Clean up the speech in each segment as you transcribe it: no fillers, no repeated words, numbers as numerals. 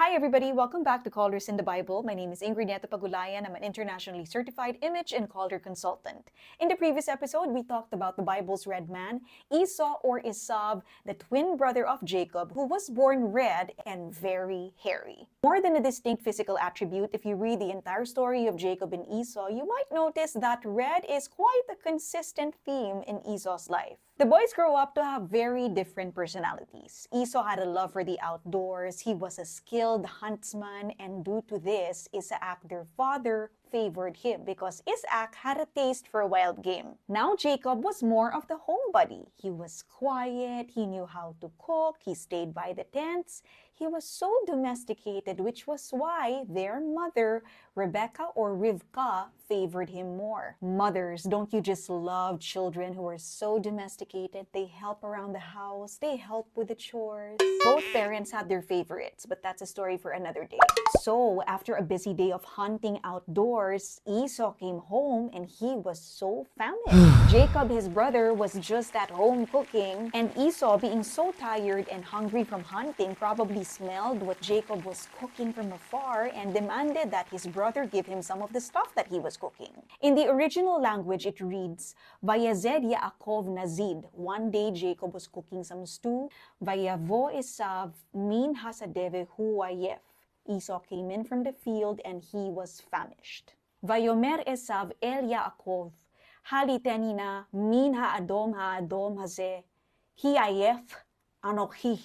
Hi everybody, welcome back to Colors in the Bible. My name is Ingrid Nieto-Pagulayan. I'm an internationally certified image and color consultant. In the previous episode, we talked about the Bible's red man, Esau or Esau, the twin brother of Jacob, who was born red and very hairy. More than a distinct physical attribute, if you read the entire story of Jacob and Esau, you might notice that red is quite a consistent theme in Esau's life. The boys grow up to have very different personalities. Esau had a love for the outdoors, he was a skilled huntsman, and due to this, Isaac, their father, favored him because Isaac had a taste for wild game. Now Jacob was more of the homebody. He was quiet, he knew how to cook, he stayed by the tents. He was so domesticated, which was why their mother, Rebecca or Rivka, favored him more. Mothers, don't you just love children who are so domesticated? They help around the house, they help with the chores. Both parents had their favorites, but that's a story for another day. So, after a busy day of hunting outdoors, Esau came home and he was so famished. Jacob, his brother, was just at home cooking, and Esau, being so tired and hungry from hunting, probably smelled what Jacob was cooking from afar and demanded that his brother give him some of the stuff that he was cooking. In the original language, it reads, Vayazed Yaakov Nazid. One day, Jacob was cooking some stew. Vayavo Esav min hasadeve huayef. Esau came in from the field and he was famished. Vayomer Esav el Yaakov, halitenina min ha'adom haze, hiayef anochi.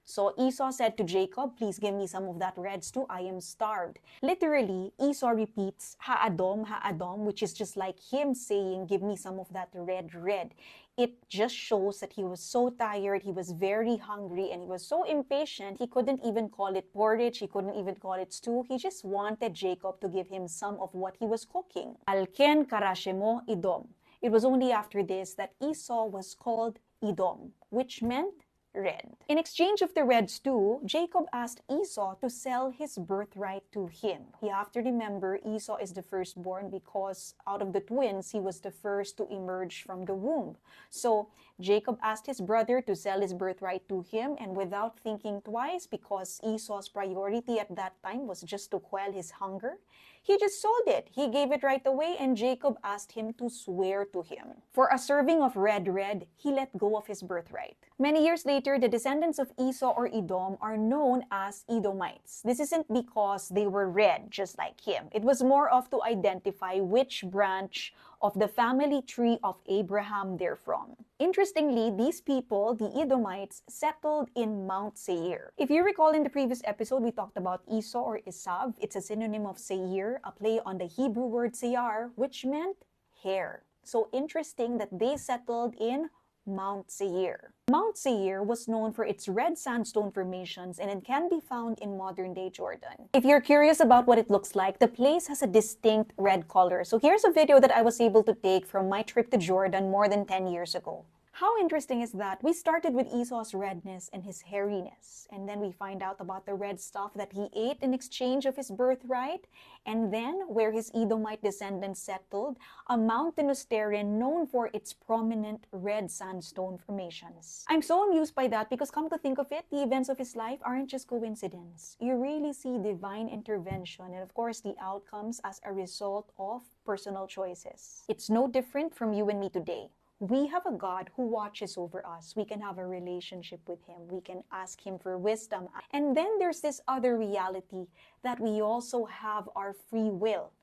So Esau said to Jacob, please give me some of that red stew, I am starved. Literally, Esau repeats ha'adom, which is just like him saying, give me some of that red. It just shows that he was so tired, he was very hungry, and he was so impatient, he couldn't even call it porridge, he couldn't even call it stew. He just wanted Jacob to give him some of what he was cooking. Alken karashemo Edom. It was only after this that Esau was called Edom, which meant red. In exchange of the red stew, Jacob asked Esau to sell his birthright to him. You have to remember, Esau is the firstborn because out of the twins, he was the first to emerge from the womb. So Jacob asked his brother to sell his birthright to him, and without thinking twice, because Esau's priority at that time was just to quell his hunger, he just sold it. He gave it right away, and Jacob asked him to swear to him. For a serving of red, he let go of his birthright. Many years later, the descendants of Esau or Edom are known as Edomites. This isn't because they were red, just like him. It was more of to identify which branch of the family tree of Abraham they're from. Interestingly, these people, the Edomites, settled in Mount Seir. If you recall in the previous episode, we talked about Esau or Esav. It's a synonym of Seir, a play on the Hebrew word Seir, which meant hair. So interesting that they settled in Mount Seir. Mount Seir was known for its red sandstone formations, and it can be found in modern-day Jordan. If you're curious about what it looks like, the place has a distinct red color. So here's a video that I was able to take from my trip to Jordan more than 10 years ago. How interesting is that? We started with Esau's redness and his hairiness, and then we find out about the red stuff that he ate in exchange of his birthright, and then where his Edomite descendants settled, a mountainous terrain known for its prominent red sandstone formations. I'm so amused by that because, come to think of it, the events of his life aren't just coincidence. You really see divine intervention and of course the outcomes as a result of personal choices. It's no different from you and me today. We have a God who watches over us. We can have a relationship with Him. We can ask Him for wisdom. And then there's this other reality that we also have our free will.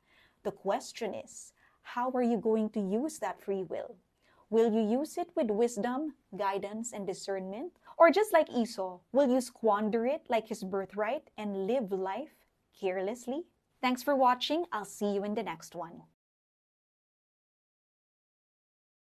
The question is, how are you going to use that free will? Will you use it with wisdom, guidance, and discernment? Or just like Esau, will you squander it like his birthright and live life carelessly? Thanks for watching. I'll see you in the next one.